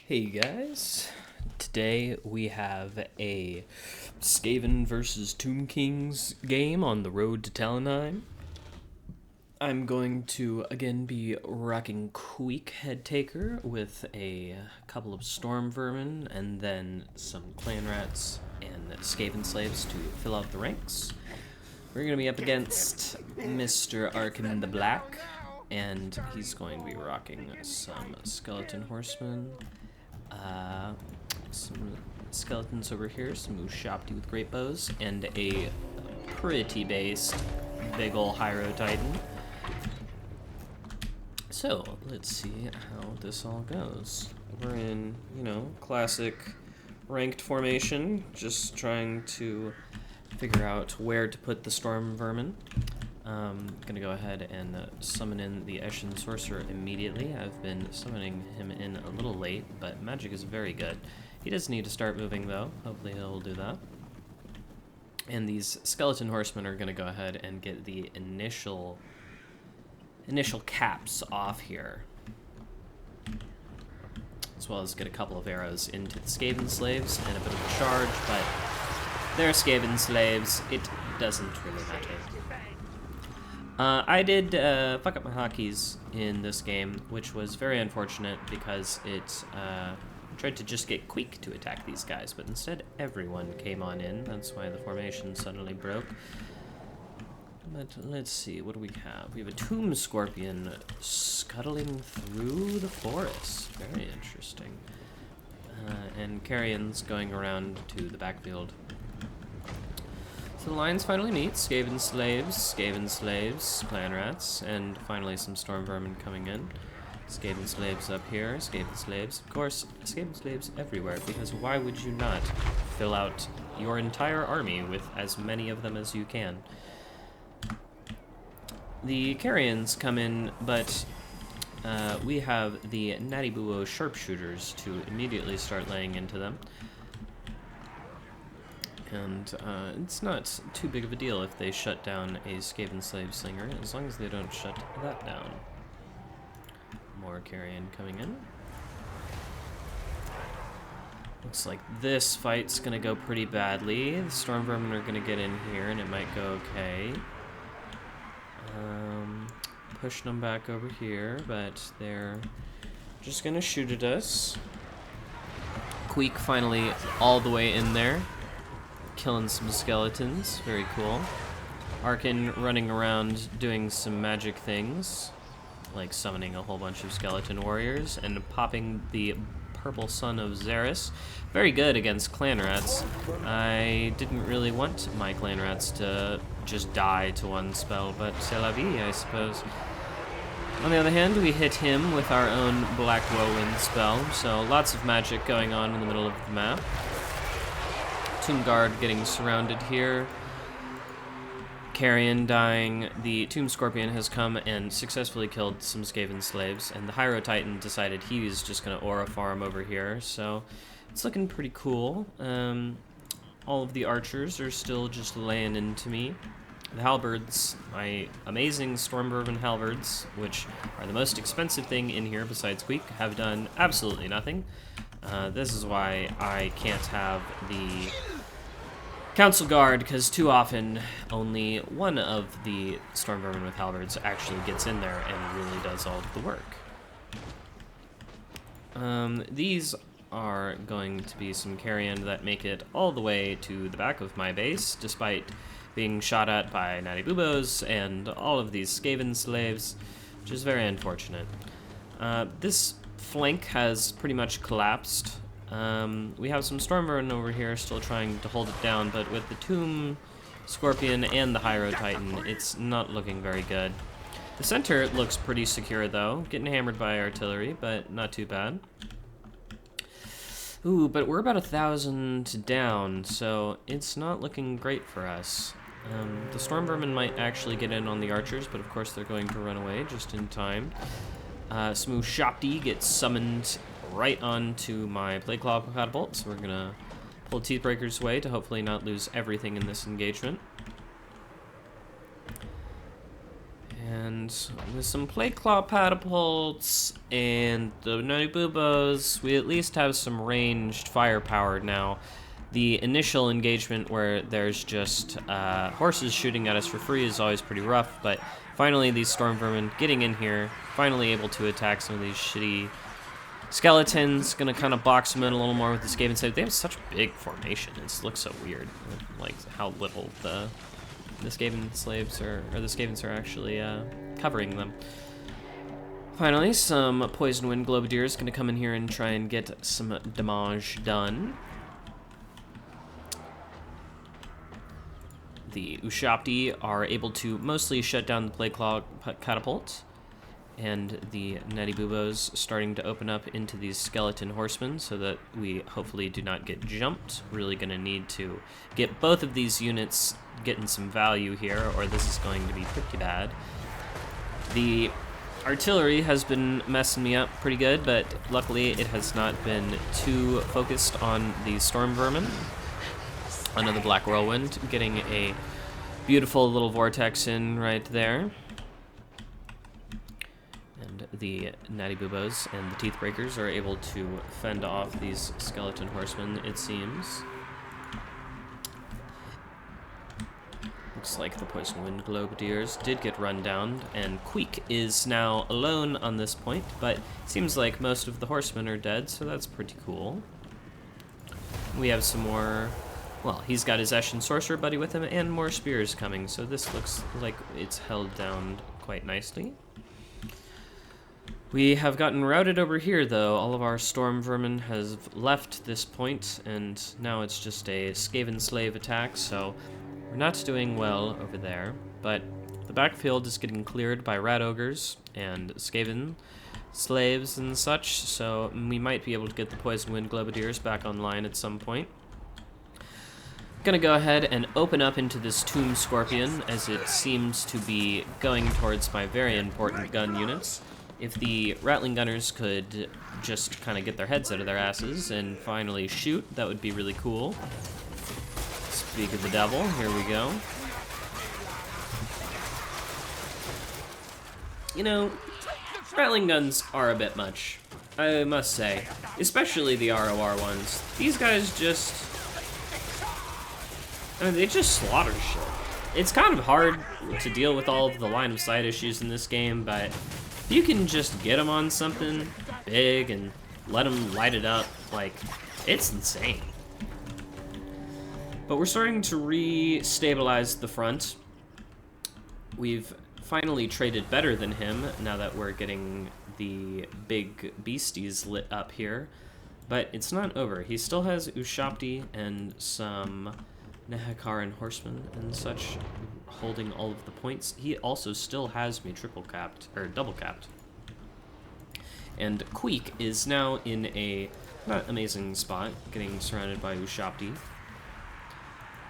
Hey guys, today we have a Skaven versus Tomb Kings game on the road to Talonheim. I'm going to again be rocking Queek Head Taker with a couple of Storm Vermin and then some Clan Rats and Skaven Slaves to fill out the ranks. We're going to be up against Mr. Arkan the Black, and he's going to be rocking some Skeleton Horsemen. Some skeletons over here, some Ushapti with great bows, and a pretty based big ol' Hyro Titan. So, let's see how this all goes. We're in, classic ranked formation, just trying to figure out where to put the Storm Vermin. Gonna go ahead and summon in the Eshin Sorcerer immediately. I've been summoning him in a little late, but magic is very good. He does need to start moving though. Hopefully he'll do that. And these Skeleton Horsemen are gonna go ahead and get the initial caps off here, as well as get a couple of arrows into the Skaven Slaves and a bit of a charge, but they're Skaven Slaves. It doesn't really matter. I did fuck up my hotkeys in this game, which was very unfortunate because it tried to just get Queek to attack these guys, but instead everyone came on in. That's why the formation suddenly broke. But let's see, what do we have? We have a Tomb Scorpion scuttling through the forest. Very interesting. And Carrion's going around to the backfield. So the lines finally meet. Skaven Slaves, Clan Rats, and finally some Storm Vermin coming in. Skaven Slaves up here, Skaven Slaves. Of course, Skaven Slaves everywhere, because why would you not fill out your entire army with as many of them as you can? The Carrions come in, but we have the Natty Buo Sharpshooters to immediately start laying into them. And it's not too big of a deal if they shut down a Skaven Slave Slinger, as long as they don't shut that down. More Carrion coming in. Looks like this fight's gonna go pretty badly. The Storm Vermin are gonna get in here, and it might go okay. Pushing them back over here, but they're just gonna shoot at us. Queek finally all the way in there, killing some skeletons. Very cool. Arkan running around doing some magic things, like summoning a whole bunch of skeleton warriors and popping the purple sun of Xeris. Very good against Clan Rats. I didn't really want my Clan Rats to just die to one spell, but c'est la vie, I suppose. On the other hand, we hit him with our own Black Whirlwind spell, so lots of magic going on in the middle of the map. Tomb Guard getting surrounded here. Carrion dying. The Tomb Scorpion has come and successfully killed some Skaven Slaves, and the Hyro Titan decided he was just going to aura farm over here, so it's looking pretty cool. All of the archers are still just laying into me. The halberds, my amazing Storm Vermin halberds, which are the most expensive thing in here besides Queek, have done absolutely nothing. This is why I can't have the Council Guard, because too often only one of the Storm Vermin with halberds actually gets in there and really does all of the work. These are going to be some carrion that make it all the way to the back of my base, despite being shot at by Natty Bubos and all of these Skaven Slaves, which is very unfortunate. This flank has pretty much collapsed. We have some Storm Vermin over here still trying to hold it down, but with the Tomb Scorpion and the Hyro Titan, it's not looking very good. The center looks pretty secure, though. Getting hammered by artillery, but not too bad. Ooh, but we're about 1,000 down, so it's not looking great for us. The Storm Vermin might actually get in on the archers, but of course they're going to run away just in time. Smooth Shopti gets summoned right onto my Plagueclaw catapult, so we're gonna pull Teethbreaker's way to hopefully not lose everything in this engagement. And And with some plate claw catapults and the nutty boobos, we at least have some ranged firepower now. The initial engagement where there's just horses shooting at us for free is always pretty rough, but finally these storm vermin getting in here, finally able to attack some of these shitty skeletons. Gonna kind of box them in a little more with the Skaven side. They have such big formation. It looks so weird, like how little the Skaven slaves or the Skavens are actually covering them. Finally, some Poison Wind Globadiers gonna come in here and try and get some damage done. The Ushapti are able to mostly shut down the Plague Claw catapult, and the Netty Boobos starting to open up into these skeleton horsemen so that we hopefully do not get jumped. Really gonna need to get both of these units getting some value here, or this is going to be pretty bad. The artillery has been messing me up pretty good, but luckily it has not been too focused on the storm vermin. Another Black Whirlwind, getting a beautiful little vortex in right there. And the Natty Boobos and the Teeth Breakers are able to fend off these skeleton horsemen, it seems. Looks like the Poison Wind Globadiers did get run down, and Queek is now alone on this point, but it seems like most of the horsemen are dead, so that's pretty cool. We have some more... Well, he's got his Eshin Sorcerer buddy with him, and more spears coming, so this looks like it's held down quite nicely. We have gotten routed over here, though. All of our storm vermin has left this point, and now it's just a Skaven slave attack, so we're not doing well over there. But the backfield is getting cleared by rat ogres and Skaven slaves and such, so we might be able to get the Poison Wind Globadiers back online at some point. Gonna go ahead and open up into this Tomb Scorpion, as it seems to be going towards my very important gun units. If the Rattling Gunners could just kind of get their heads out of their asses and finally shoot, that would be really cool. Speak of the devil, here we go. You know, Rattling Guns are a bit much, I must say. Especially the ROR ones. These guys just... I mean, they just slaughter shit. It's kind of hard to deal with all of the line of sight issues in this game, but if you can just get them on something big and let them light it up, like, it's insane. But we're starting to re-stabilize the front. We've finally traded better than him now that we're getting the big beasties lit up here. But it's not over. He still has Ushapti and some Nehekaran horsemen and such holding all of the points. He also still has me triple capped, or double capped. And Queek is now in a not amazing spot, getting surrounded by Ushapti.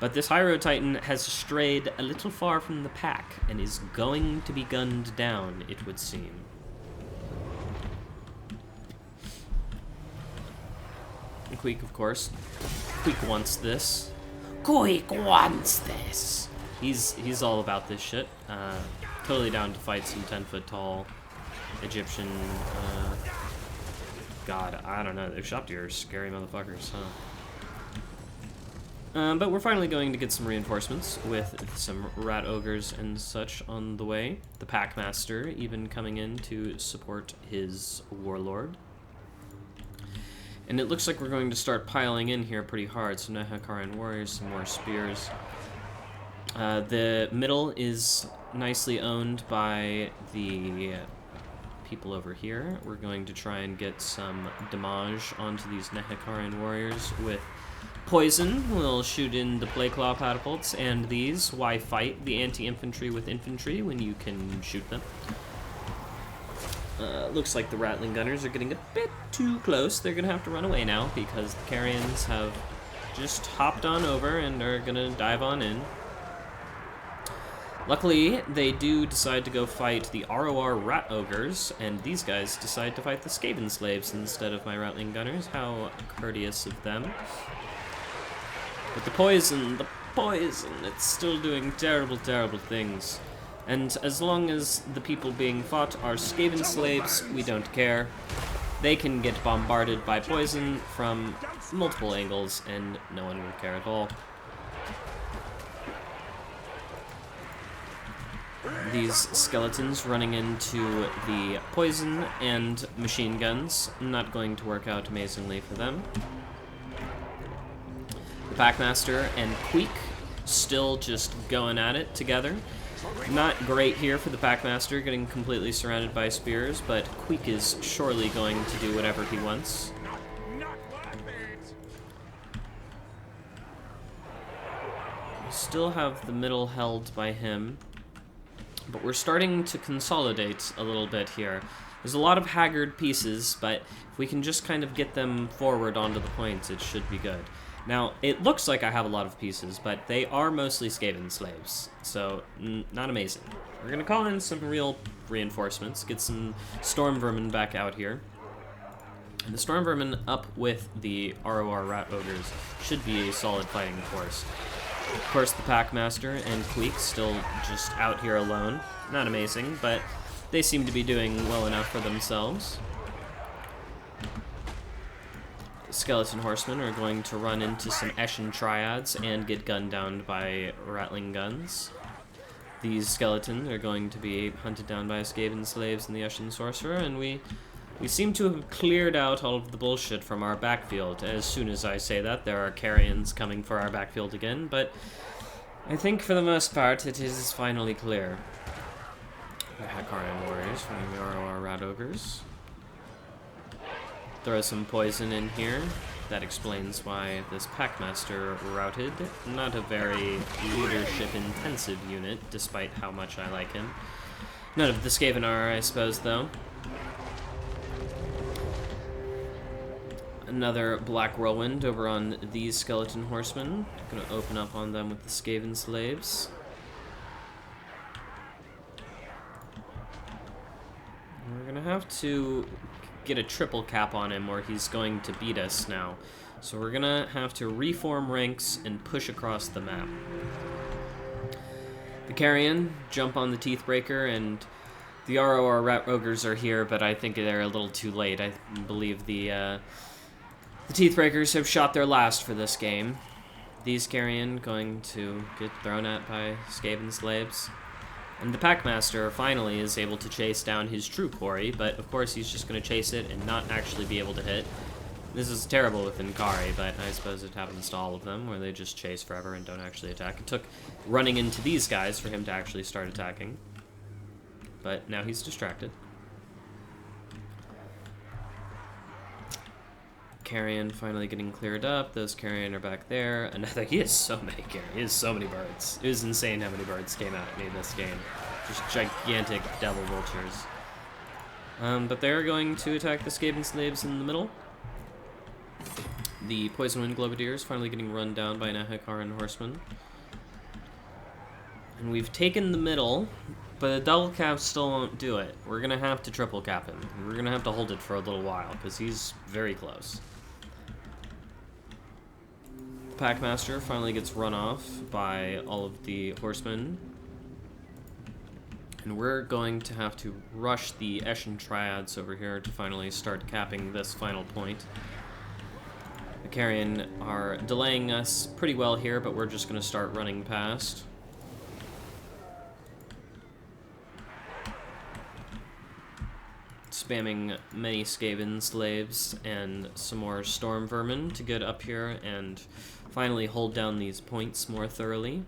But this Hyro Titan has strayed a little far from the pack and is going to be gunned down, it would seem. And Queek, of course. Queek wants this. Queek wants this. He's all about this shit. Totally down to fight some 10-foot tall Egyptian. God, I don't know. They're Ushapti are scary motherfuckers, huh? But we're finally going to get some reinforcements with some rat ogres and such on the way. The Packmaster even coming in to support his warlord. And it looks like we're going to start piling in here pretty hard. So Nehekaran warriors, some more spears. The middle is nicely owned by the people over here. We're going to try and get some damage onto these Nehekaran warriors with poison. We'll shoot in the Plague Claw catapults and these. Why fight the anti-infantry with infantry when you can shoot them? Looks like the Rattling Gunners are getting a bit too close. They're gonna have to run away now because the Carians have just hopped on over and are gonna dive on in. Luckily, they do decide to go fight the ROR Rat Ogres, and these guys decide to fight the Skaven Slaves instead of my Rattling Gunners. How courteous of them. But the poison, it's still doing terrible, terrible things. And as long as the people being fought are Skaven slaves, we don't care. They can get bombarded by poison from multiple angles, and no one will care at all. These skeletons running into the poison and machine guns, not going to work out amazingly for them. The Packmaster and Queek still just going at it together. Not great here for the Packmaster, getting completely surrounded by spears, but Queek is surely going to do whatever he wants. We still have the middle held by him, but we're starting to consolidate a little bit here. There's a lot of haggard pieces, but if we can just kind of get them forward onto the points, it should be good. Now, it looks like I have a lot of pieces, but they are mostly Skaven slaves, so not amazing. We're gonna call in some real reinforcements, get some Storm Vermin back out here. And the Storm Vermin up with the ROR Rat Ogres should be a solid fighting force. Of course, the Packmaster and Queek still just out here alone. Not amazing, but they seem to be doing well enough for themselves. Skeleton Horsemen are going to run into some Eshin Triads and get gunned down by Rattling Guns. These Skeletons are going to be hunted down by Skaven Slaves and the Eshin Sorcerer, and we seem to have cleared out all of the bullshit from our backfield. As soon as I say that, there are carrions coming for our backfield again, but I think for the most part it is finally clear. The Hakarian Warriors fighting the ROR Rat Ogres. Throw some poison in here. That explains why this Packmaster routed. Not a very leadership-intensive unit, despite how much I like him. None of the Skaven are, I suppose, though. Another Black Whirlwind over on these Skeleton Horsemen. Gonna open up on them with the Skaven Slaves. We're gonna have to get a triple cap on him or he's going to beat us now. So we're gonna have to reform ranks and push across the map. The Carrion jump on the Teethbreaker, and the ROR Rat Ogres are here, but I think they're a little too late. I believe the Teethbreakers have shot their last for this game. These Carrion going to get thrown at by Skaven Slaves. And the Packmaster finally is able to chase down his true quarry, but of course he's just going to chase it and not actually be able to hit. This is terrible with Inkari, but I suppose it happens to all of them, where they just chase forever and don't actually attack. It took running into these guys for him to actually start attacking. But now he's distracted. Carrion finally getting cleared up. Those Carrion are back there. Another, he has so many Carrion. He has so many birds. It was insane how many birds came out at me in this game. Just gigantic devil vultures. But they're going to attack the Skaven Slaves in the middle. The Poison Wind Globadiers finally getting run down by an Ahakaran Horseman. And we've taken the middle, but a double cap still won't do it. We're gonna have to triple cap him. We're gonna have to hold it for a little while, because he's very close. Packmaster finally gets run off by all of the horsemen. And we're going to have to rush the Eshin Triads over here to finally start capping this final point. The Carrion are delaying us pretty well here, but we're just going to start running past. Spamming many Skaven Slaves and some more Storm Vermin to get up here and finally hold down these points more thoroughly.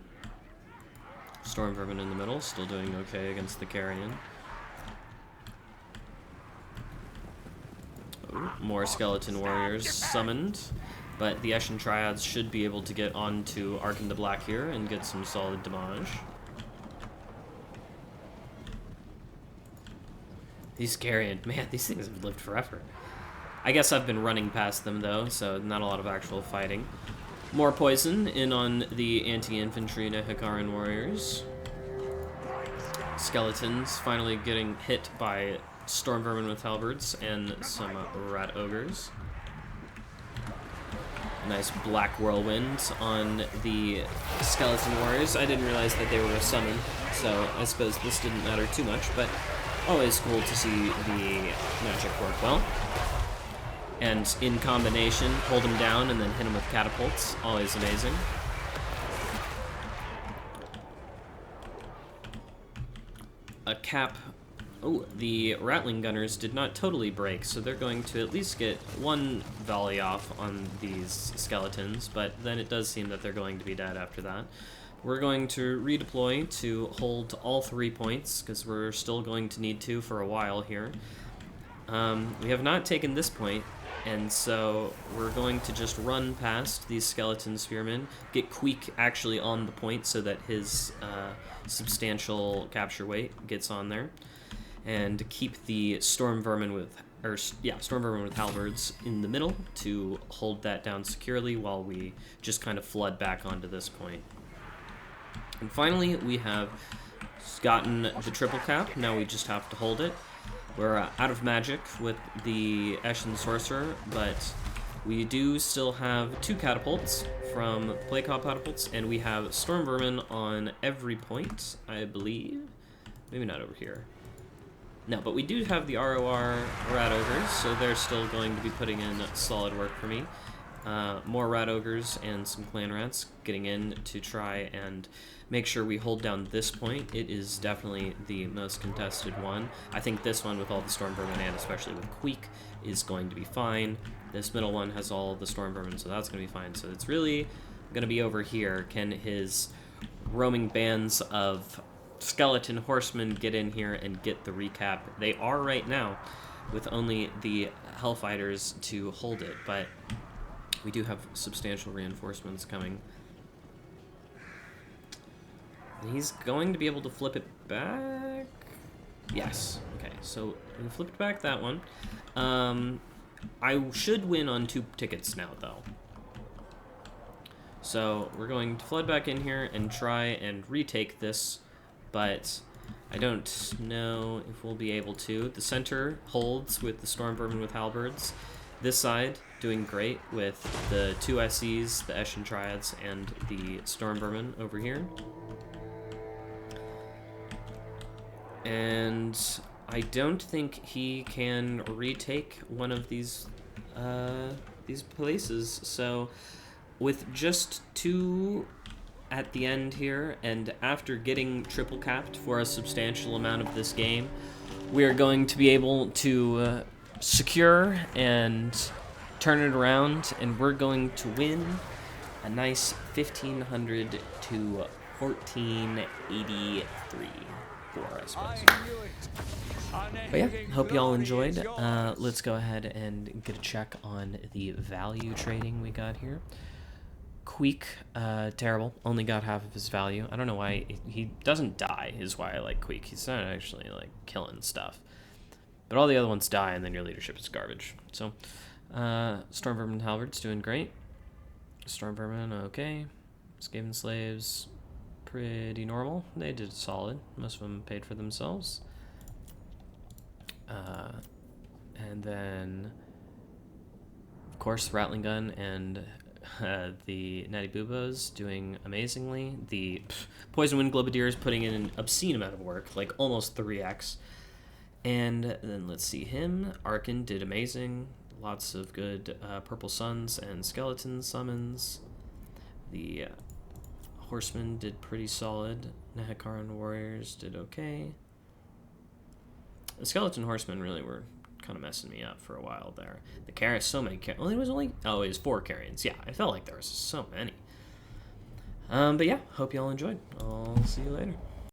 Storm Vermin in the middle, still doing okay against the Carrion. Oh, more Skeleton Warriors summoned, but the Eshin Triads should be able to get onto Arkan the Black here and get some solid damage. These Carrion, man, these things have lived forever. I guess I've been running past them though, so not a lot of actual fighting. More poison in on the anti-infantry Nehakaran warriors. Skeletons finally getting hit by Storm Vermin with halberds and some rat ogres. A nice black whirlwind on the skeleton warriors. I didn't realize that they were a summon, so I suppose this didn't matter too much, but always cool to see the magic work well. And in combination, hold him down and then hit him with catapults. Always amazing. A cap. Oh, the rattling gunners did not totally break, so they're going to at least get one volley off on these skeletons, but then it does seem that they're going to be dead after that. We're going to redeploy to hold all 3 points, because we're still going to need to for a while here. We have not taken this point, and so we're going to just run past these skeleton spearmen, get Queek actually on the point so that his substantial capture weight gets on there, and keep the storm vermin with halberds in the middle to hold that down securely while we just kind of flood back onto this point. And finally, we have gotten the triple cap. Now we just have to hold it. We're out of magic with the Eshin Sorcerer, but we do still have 2 catapults from the Plague catapults, and we have Storm Vermin on every point, I believe. Maybe not over here. No, but we do have the ROR Rat Ogres, so they're still going to be putting in solid work for me. More Rat Ogres and some Clan Rats getting in to try and make sure we hold down this point. It is definitely the most contested one. I think this one with all the Storm Vermin and especially with Queek is going to be fine. This middle one has all the Storm Vermin, so that's going to be fine. So it's really going to be over here. Can his roaming bands of skeleton horsemen get in here and get the recap? They are right now with only the Hellfighters to hold it, but we do have substantial reinforcements coming. He's going to be able to flip it back. Yes. Okay, so we flipped back that one. I should win on 2 tickets now, though. So we're going to flood back in here and try and retake this, but I don't know if we'll be able to. The center holds with the Storm Vermin with halberds. This side doing great with the 2 SEs, the Eshin Triads, and the Storm Vermin over here. And I don't think he can retake one of these places. So with just 2 at the end here, and after getting triple capped for a substantial amount of this game, we are going to be able to secure and turn it around, and we're going to win a nice 1,500 to 1,483 for, I suppose. But yeah, hope y'all enjoyed. Let's go ahead and get a check on the value trading we got here. Queek, terrible. Only got half of his value. I don't know why he doesn't die is why I like Queek. He's not actually like killing stuff. But all the other ones die, and then your leadership is garbage. So, Storm Vermin Halberd's doing great. Storm Vermin, okay. Skaven Slaves, pretty normal. They did solid. Most of them paid for themselves. And then, of course, Rattling Gun and the Natty Boobos doing amazingly. The Poison Wind Globadiers putting in an obscene amount of work, like almost 3x. And then let's see him. Arkan did amazing. Lots of good Purple Suns and Skeleton summons. The Horsemen did pretty solid. Nehekaran Warriors did okay. The Skeleton Horsemen really were kind of messing me up for a while there. The carriers, so many carriers. Well, it was only, oh, it was 4 carrions. Yeah, I felt like there was so many. But yeah, hope y'all enjoyed. I'll see you later.